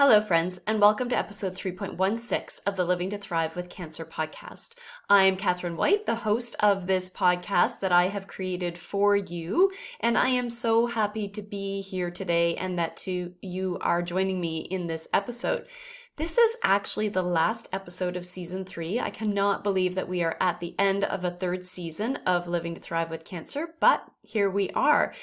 Hello, friends, and welcome to episode 3.16 of the Living to Thrive with Cancer podcast. I'm Catherine White, the host of this podcast that I have created for you, and I am so happy to be here today and that you are joining me in this episode. This is actually the last episode of season 3. I cannot believe that we are at the end of a third season of Living to Thrive with Cancer, but here we are.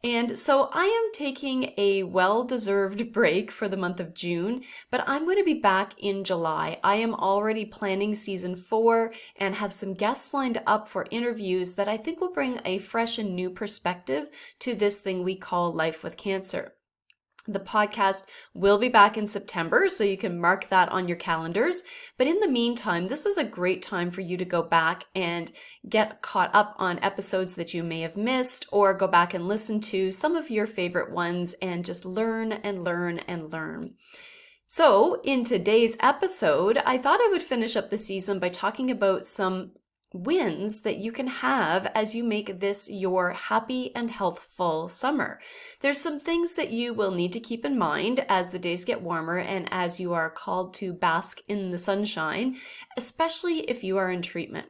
And so I am taking a well-deserved break for the month of June, but I'm going to be back in July. I am already planning season 4 and have some guests lined up for interviews that I think will bring a fresh and new perspective to this thing we call life with cancer. The podcast will be back in September, so you can mark that on your calendars. But in the meantime, this is a great time for you to go back and get caught up on episodes that you may have missed, or go back and listen to some of your favorite ones and just learn and learn and learn. So in today's episode, I thought I would finish up the season by talking about some wins that you can have as you make this your happy and healthful summer. There's some things that you will need to keep in mind as the days get warmer and as you are called to bask in the sunshine, especially if you are in treatment.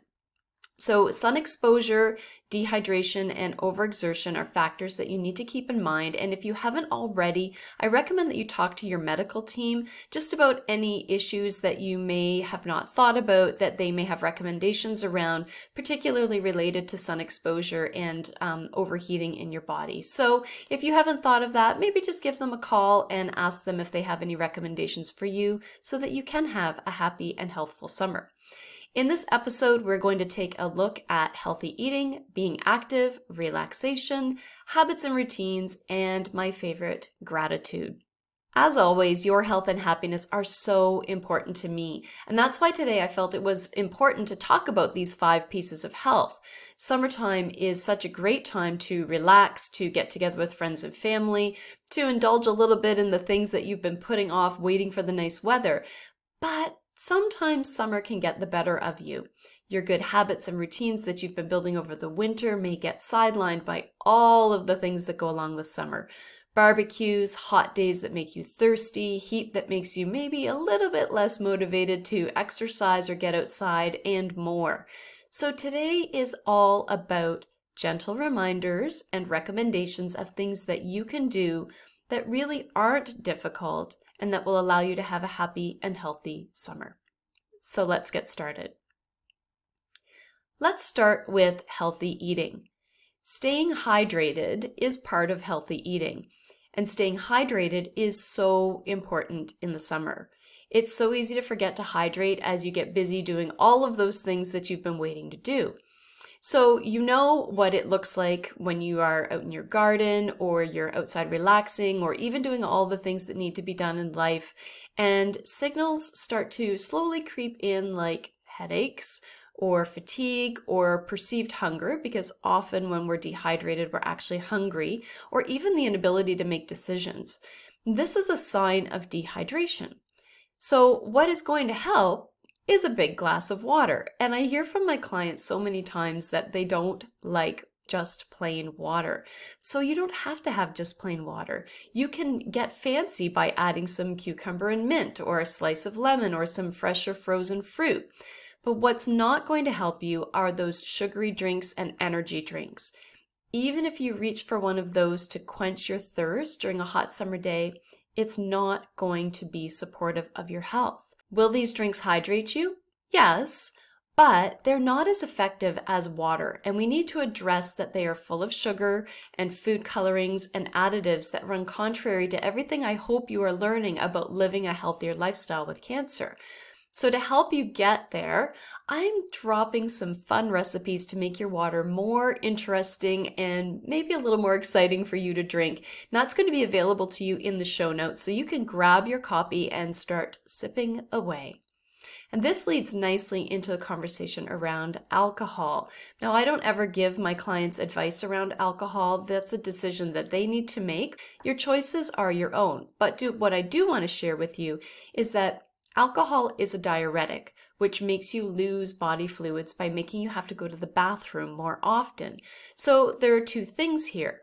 So sun exposure, dehydration, and overexertion are factors that you need to keep in mind. And if you haven't already, I recommend that you talk to your medical team just about any issues that you may have not thought about, that they may have recommendations around, particularly related to sun exposure and overheating in your body. So if you haven't thought of that, maybe just give them a call and ask them if they have any recommendations for you so that you can have a happy and healthful summer. In this episode, we're going to take a look at healthy eating, being active, relaxation, habits and routines, and my favorite, gratitude. As always, your health and happiness are so important to me, and that's why today I felt it was important to talk about these 5 pieces of health. Summertime is such a great time to relax, to get together with friends and family, to indulge a little bit in the things that you've been putting off waiting for the nice weather. But sometimes summer can get the better of you. Your good habits and routines that you've been building over the winter may get sidelined by all of the things that go along with summer. Barbecues, hot days that make you thirsty, heat that makes you maybe a little bit less motivated to exercise or get outside, and more. So today is all about gentle reminders and recommendations of things that you can do that really aren't difficult and that will allow you to have a happy and healthy summer. So let's get started. Let's start with healthy eating. Staying hydrated is part of healthy eating, and staying hydrated is so important in the summer. It's so easy to forget to hydrate as you get busy doing all of those things that you've been waiting to do. So you know what it looks like when you are out in your garden or you're outside relaxing or even doing all the things that need to be done in life, and signals start to slowly creep in like headaches or fatigue or perceived hunger, because often when we're dehydrated we're actually hungry, or even the inability to make decisions. This is a sign of dehydration. So what is going to help is a big glass of water. And I hear from my clients so many times that they don't like just plain water. So you don't have to have just plain water. You can get fancy by adding some cucumber and mint, or a slice of lemon, or some fresh or frozen fruit. But what's not going to help you are those sugary drinks and energy drinks. Even if you reach for one of those to quench your thirst during a hot summer day, it's not going to be supportive of your health. Will these drinks hydrate you? Yes, but they're not as effective as water, and we need to address that they are full of sugar and food colorings and additives that run contrary to everything I hope you are learning about living a healthier lifestyle with cancer. So to help you get there, I'm dropping some fun recipes to make your water more interesting and maybe a little more exciting for you to drink. And that's going to be available to you in the show notes, so you can grab your copy and start sipping away. And this leads nicely into the conversation around alcohol. Now, I don't ever give my clients advice around alcohol. That's a decision that they need to make. Your choices are your own. But what I do want to share with you is that alcohol is a diuretic, which makes you lose body fluids by making you have to go to the bathroom more often. So there are 2 things here.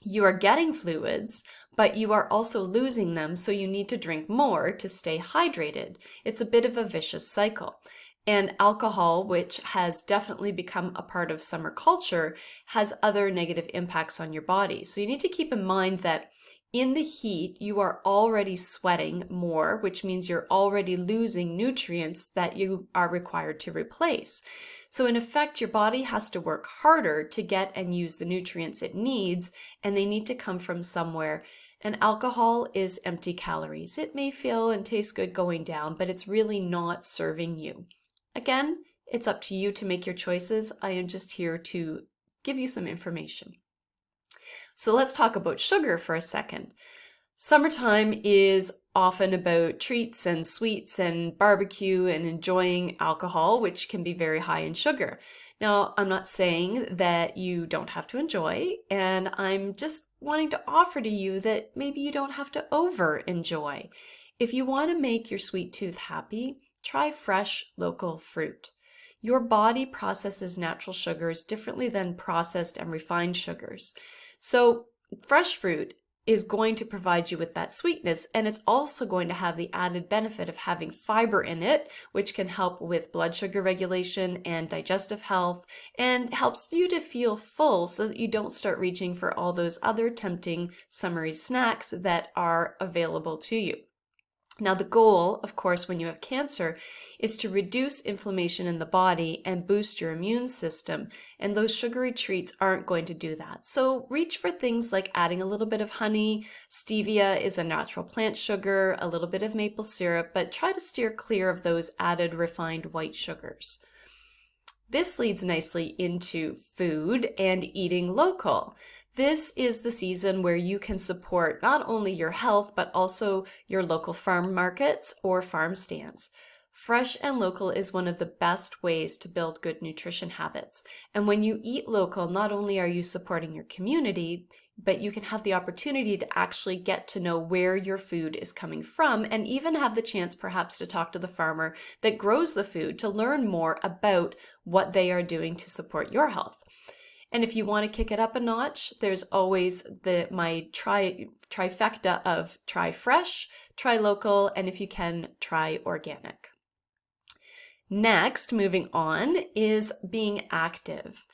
You are getting fluids, but you are also losing them, so you need to drink more to stay hydrated. It's a bit of a vicious cycle. And alcohol, which has definitely become a part of summer culture, has other negative impacts on your body. So you need to keep in mind that in the heat, you are already sweating more, which means you're already losing nutrients that you are required to replace. So in effect, your body has to work harder to get and use the nutrients it needs, and they need to come from somewhere. And alcohol is empty calories. It may feel and taste good going down, but it's really not serving you. Again, it's up to you to make your choices. I am just here to give you some information. So let's talk about sugar for a second. Summertime is often about treats and sweets and barbecue and enjoying alcohol, which can be very high in sugar. Now, I'm not saying that you don't have to enjoy, and I'm just wanting to offer to you that maybe you don't have to over-enjoy. If you want to make your sweet tooth happy, try fresh, local fruit. Your body processes natural sugars differently than processed and refined sugars. So fresh fruit is going to provide you with that sweetness, and it's also going to have the added benefit of having fiber in it, which can help with blood sugar regulation and digestive health, and helps you to feel full so that you don't start reaching for all those other tempting summery snacks that are available to you. Now, the goal, of course, when you have cancer is to reduce inflammation in the body and boost your immune system, and those sugary treats aren't going to do that. So reach for things like adding a little bit of honey. Stevia is a natural plant sugar, a little bit of maple syrup, but try to steer clear of those added refined white sugars. This leads nicely into food and eating local. This is the season where you can support not only your health, but also your local farm markets or farm stands. Fresh and local is one of the best ways to build good nutrition habits. And when you eat local, not only are you supporting your community, but you can have the opportunity to actually get to know where your food is coming from, and even have the chance perhaps to talk to the farmer that grows the food to learn more about what they are doing to support your health. And if you want to kick it up a notch, there's always my trifecta of try fresh, try local, and if you can, try organic. Next, moving on, is being active.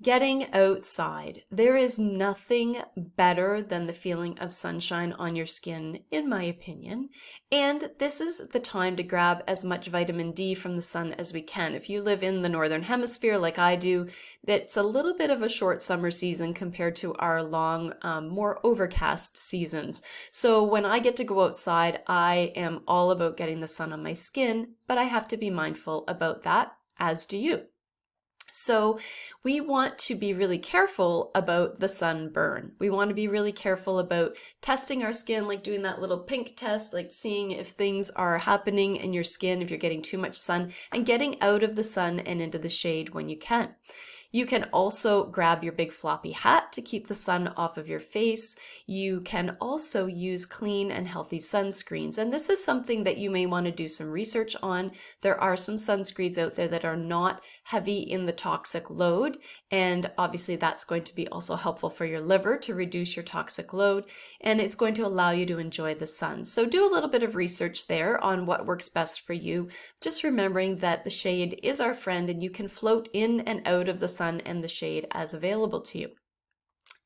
Getting outside. There is nothing better than the feeling of sunshine on your skin, in my opinion. And this is the time to grab as much vitamin D from the sun as we can. If you live in the northern hemisphere like I do, it's a little bit of a short summer season compared to our long, more overcast seasons. So when I get to go outside, I am all about getting the sun on my skin, but I have to be mindful about that, as do you. So we want to be really careful about the sunburn. We want to be really careful about testing our skin, like doing that little pink test, like seeing if things are happening in your skin, if you're getting too much sun, and getting out of the sun and into the shade when you can. You can also grab your big floppy hat to keep the sun off of your face. You can also use clean and healthy sunscreens. And this is something that you may want to do some research on. There are some sunscreens out there that are not heavy in the toxic load. And obviously that's going to be also helpful for your liver to reduce your toxic load. And it's going to allow you to enjoy the sun. So do a little bit of research there on what works best for you. Just remembering that the shade is our friend, and you can float in and out of the sun and the shade as available to you.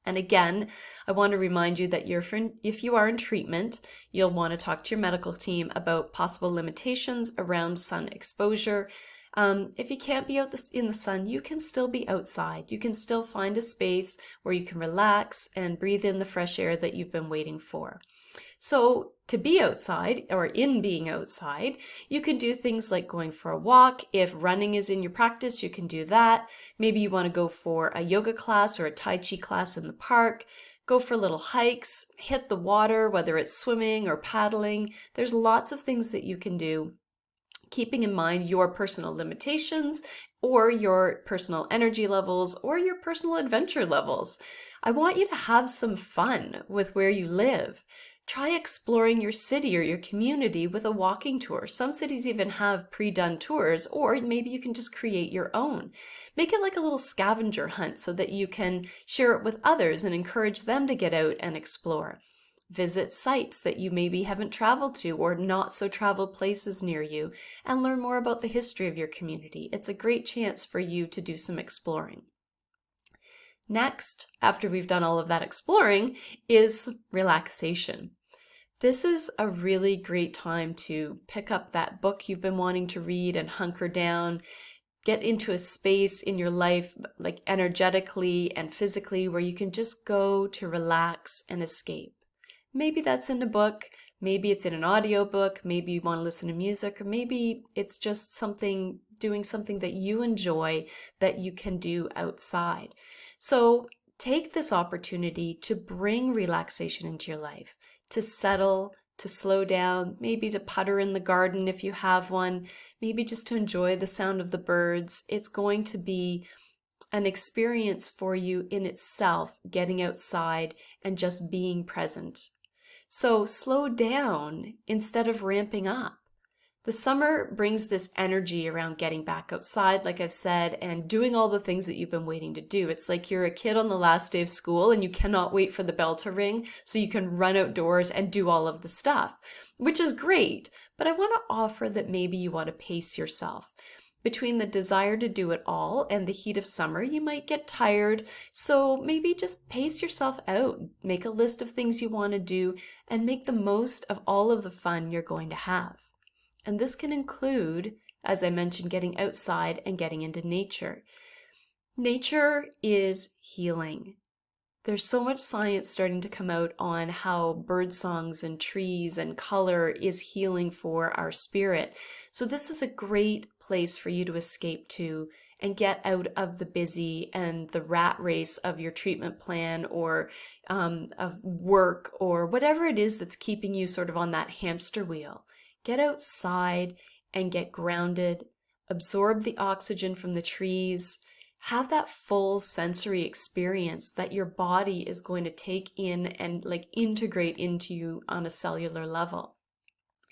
And again, I want to remind you that if you are in treatment, you'll want to talk to your medical team about possible limitations around sun exposure. If you can't be out in the sun, you can still be outside. You can still find a space where you can relax and breathe in the fresh air that you've been waiting for. So to be outside, or in being outside, you can do things like going for a walk. If running is in your practice, you can do that. Maybe you want to go for a yoga class or a Tai Chi class in the park. Go for little hikes, hit the water, whether it's swimming or paddling. There's lots of things that you can do, keeping in mind your personal limitations or your personal energy levels or your personal adventure levels. I want you to have some fun with where you live. Try exploring your city or your community with a walking tour. Some cities even have pre-done tours, or maybe you can just create your own. Make it like a little scavenger hunt so that you can share it with others and encourage them to get out and explore. Visit sites that you maybe haven't traveled to or not so traveled places near you and learn more about the history of your community. It's a great chance for you to do some exploring. Next, after we've done all of that exploring, is relaxation. This is a really great time to pick up that book you've been wanting to read and hunker down, get into a space in your life, like energetically and physically, where you can just go to relax and escape. Maybe that's in a book, maybe it's in an audiobook, maybe you want to listen to music, or maybe it's just doing something that you enjoy that you can do outside. So take this opportunity to bring relaxation into your life, to settle, to slow down, maybe to putter in the garden if you have one, maybe just to enjoy the sound of the birds. It's going to be an experience for you in itself, getting outside and just being present. So slow down instead of ramping up. The summer brings this energy around getting back outside, like I've said, and doing all the things that you've been waiting to do. It's like you're a kid on the last day of school and you cannot wait for the bell to ring so you can run outdoors and do all of the stuff, which is great. But I want to offer that maybe you want to pace yourself. Between the desire to do it all and the heat of summer, you might get tired. So maybe just pace yourself out. Make a list of things you want to do and make the most of all of the fun you're going to have. And this can include, as I mentioned, getting outside and getting into nature. Nature is healing. There's so much science starting to come out on how bird songs and trees and color is healing for our spirit. So this is a great place for you to escape to and get out of the busy and the rat race of your treatment plan or of work or whatever it is that's keeping you sort of on that hamster wheel. Get outside and get grounded, absorb the oxygen from the trees, have that full sensory experience that your body is going to take in and like integrate into you on a cellular level.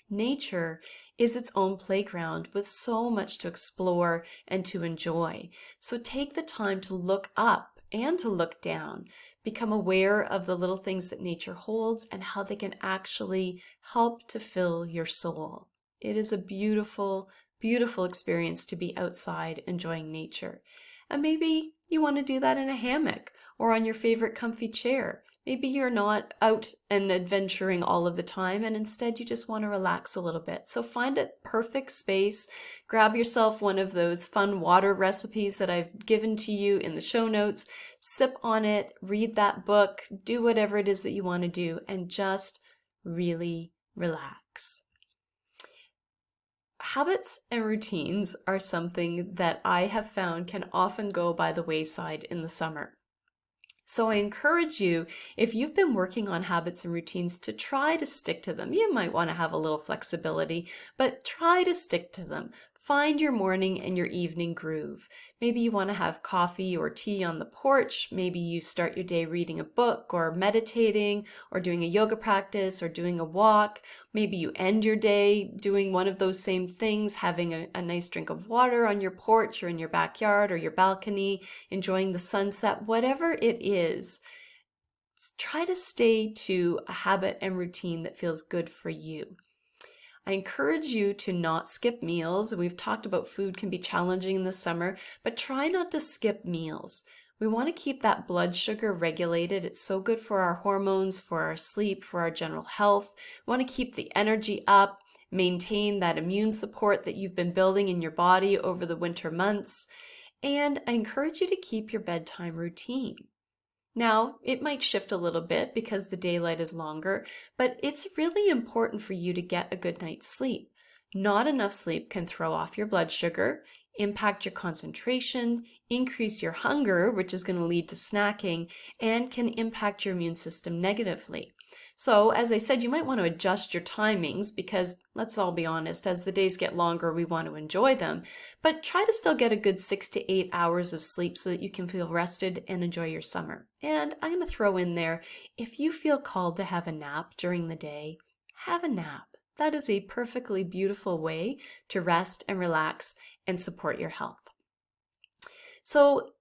Nature is its own playground with so much to explore and to enjoy. So take the time to look up and to look down. Become aware of the little things that nature holds and how they can actually help to fill your soul. It is a beautiful, beautiful experience to be outside enjoying nature. And maybe you want to do that in a hammock or on your favorite comfy chair. Maybe you're not out and adventuring all of the time and instead you just want to relax a little bit. So find a perfect space, grab yourself one of those fun water recipes that I've given to you in the show notes, sip on it, read that book, do whatever it is that you want to do and just really relax. Habits and routines are something that I have found can often go by the wayside in the summer. So I encourage you, if you've been working on habits and routines, to try to stick to them. You might want to have a little flexibility, but try to stick to them. Find your morning and your evening groove. Maybe you want to have coffee or tea on the porch. Maybe you start your day reading a book or meditating or doing a yoga practice or doing a walk. Maybe you end your day doing one of those same things, having a nice drink of water on your porch or in your backyard or your balcony, enjoying the sunset, whatever it is. Try to stay to a habit and routine that feels good for you. I encourage you to not skip meals. We've talked about food can be challenging in the summer, but try not to skip meals. We want to keep that blood sugar regulated. It's so good for our hormones, for our sleep, for our general health. We want to keep the energy up, maintain that immune support that you've been building in your body over the winter months. And I encourage you to keep your bedtime routine. Now, it might shift a little bit because the daylight is longer, but it's really important for you to get a good night's sleep. Not enough sleep can throw off your blood sugar, impact your concentration, increase your hunger, which is going to lead to snacking, and can impact your immune system negatively. So, as I said, you might want to adjust your timings because, let's all be honest, as the days get longer, we want to enjoy them. But try to still get a good 6 to 8 hours of sleep so that you can feel rested and enjoy your summer. And I'm going to throw in there, if you feel called to have a nap during the day, have a nap. That is a perfectly beautiful way to rest and relax and support your health. So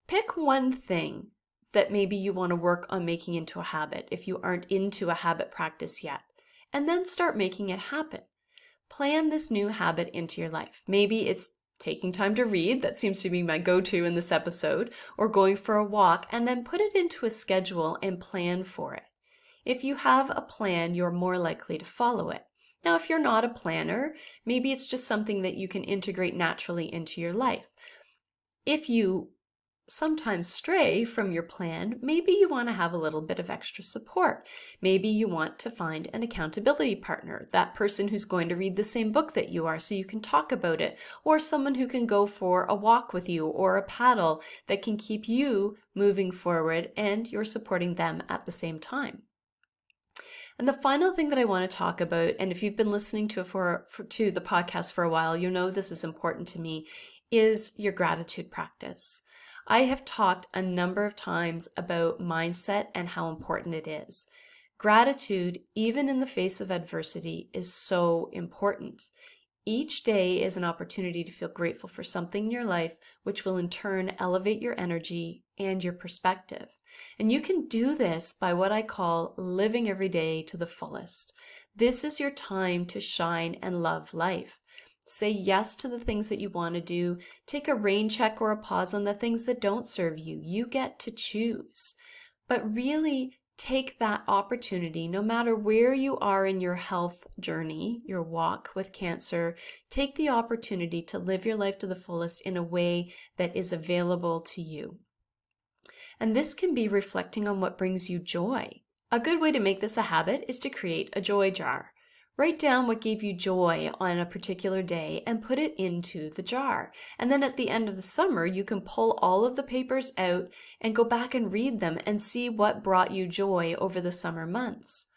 pick one thing that maybe you want to work on making into a habit if you aren't into a habit practice yet. And then start making it happen. Plan this new habit into your life. Maybe it's taking time to read, that seems to be my go-to in this episode, or going for a walk, and then put it into a schedule and plan for it. If you have a plan, you're more likely to follow it. Now, if you're not a planner, maybe it's just something that you can integrate naturally into your life. If you sometimes stray from your plan, maybe you want to have a little bit of extra support. Maybe you want to find an accountability partner, that person who's going to read the same book that you are so you can talk about it, or someone who can go for a walk with you or a paddle that can keep you moving forward and you're supporting them at the same time. And the final thing that I want to talk about, and if you've been listening to the podcast for a while, you know this is important to me, is your gratitude practice. I have talked a number of times about mindset and how important it is. Gratitude, even in the face of adversity, is so important. Each day is an opportunity to feel grateful for something in your life, which will in turn elevate your energy and your perspective. And you can do this by what I call living every day to the fullest. This is your time to shine and love life. Say yes to the things that you want to do. Take a rain check or a pause on the things that don't serve you. You get to choose. But really take that opportunity, no matter where you are in your health journey, your walk with cancer, take the opportunity to live your life to the fullest in a way that is available to you. And this can be reflecting on what brings you joy. A good way to make this a habit is to create a joy jar. Write down what gave you joy on a particular day and put it into the jar. And then at the end of the summer, you can pull all of the papers out and go back and read them and see what brought you joy over the summer months.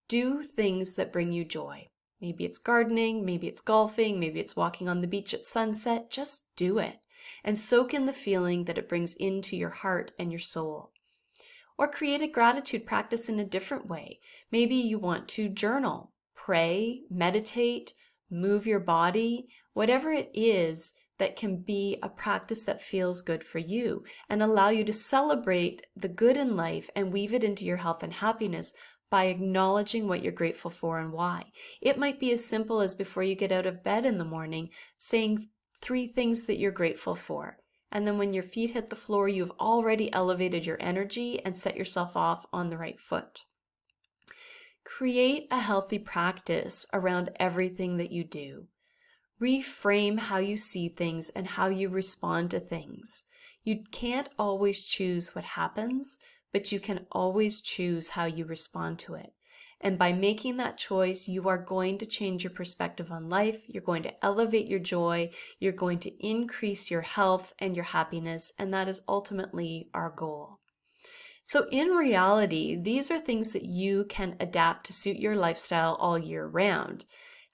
Do things that bring you joy. Maybe it's gardening, maybe it's golfing, maybe it's walking on the beach at sunset. Just do it and soak in the feeling that it brings into your heart and your soul. Or create a gratitude practice in a different way. Maybe you want to journal. Pray, meditate, move your body, whatever it is that can be a practice that feels good for you and allow you to celebrate the good in life and weave it into your health and happiness by acknowledging what you're grateful for and why. It might be as simple as before you get out of bed in the morning, saying 3 things that you're grateful for. And then when your feet hit the floor, you've already elevated your energy and set yourself off on the right foot. Create a healthy practice around everything that you do. Reframe how you see things and how you respond to things. You can't always choose what happens, but you can always choose how you respond to it. And by making that choice, you are going to change your perspective on life. You're going to elevate your joy. You're going to increase your health and your happiness. And that is ultimately our goal. So in reality, these are things that you can adapt to suit your lifestyle all year round.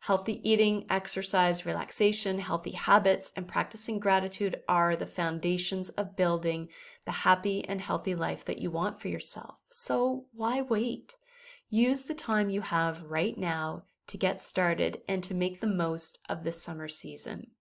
Healthy eating, exercise, relaxation, healthy habits, and practicing gratitude are the foundations of building the happy and healthy life that you want for yourself. So why wait? Use the time you have right now to get started and to make the most of this summer season.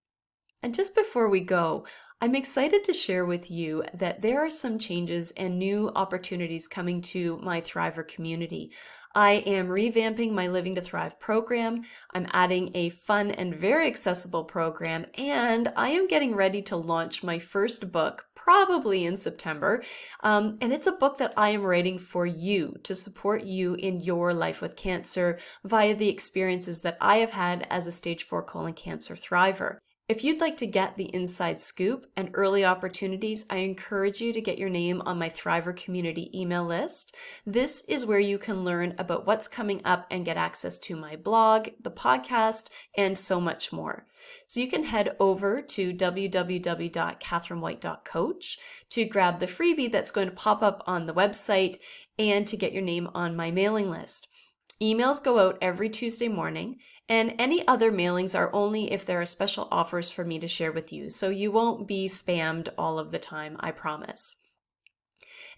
And just before we go, I'm excited to share with you that there are some changes and new opportunities coming to my Thriver community. I am revamping my Living to Thrive program. I'm adding a fun and very accessible program, and I am getting ready to launch my first book, probably in September. And it's a book that I am writing for you to support you in your life with cancer via the experiences that I have had as a stage 4 colon cancer thriver. If you'd like to get the inside scoop and early opportunities, I encourage you to get your name on my Thriver community email list. This is where you can learn about what's coming up and get access to my blog, the podcast, and so much more. So you can head over to www.catherinewhite.coach to grab the freebie that's going to pop up on the website and to get your name on my mailing list. Emails go out every Tuesday morning, and any other mailings are only if there are special offers for me to share with you, so you won't be spammed all of the time, I promise.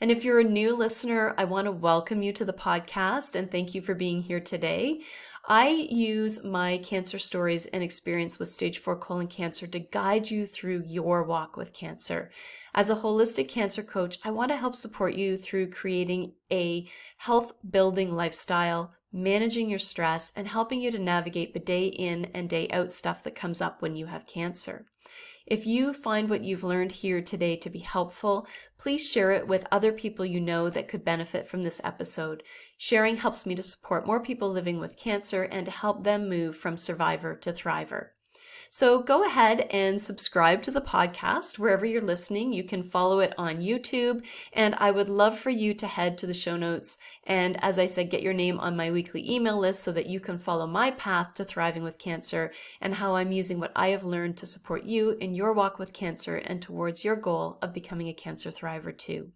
And if you're a new listener, I want to welcome you to the podcast and thank you for being here today. I use my cancer stories and experience with stage 4 colon cancer to guide you through your walk with cancer. As a holistic cancer coach, I want to help support you through creating a health building lifestyle, managing your stress, and helping you to navigate the day in and day out stuff that comes up when you have cancer. If you find what you've learned here today to be helpful, please share it with other people you know that could benefit from this episode. Sharing helps me to support more people living with cancer and to help them move from survivor to thriver. So go ahead and subscribe to the podcast wherever you're listening. You can follow it on YouTube, and I would love for you to head to the show notes and, as I said, get your name on my weekly email list so that you can follow my path to thriving with cancer and how I'm using what I have learned to support you in your walk with cancer and towards your goal of becoming a cancer thriver too.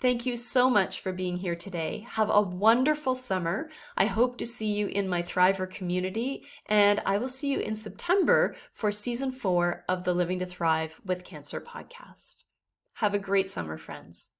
Thank you so much for being here today. Have a wonderful summer. I hope to see you in my Thriver community, and I will see you in September for season 4 of the Living to Thrive with Cancer podcast. Have a great summer, friends.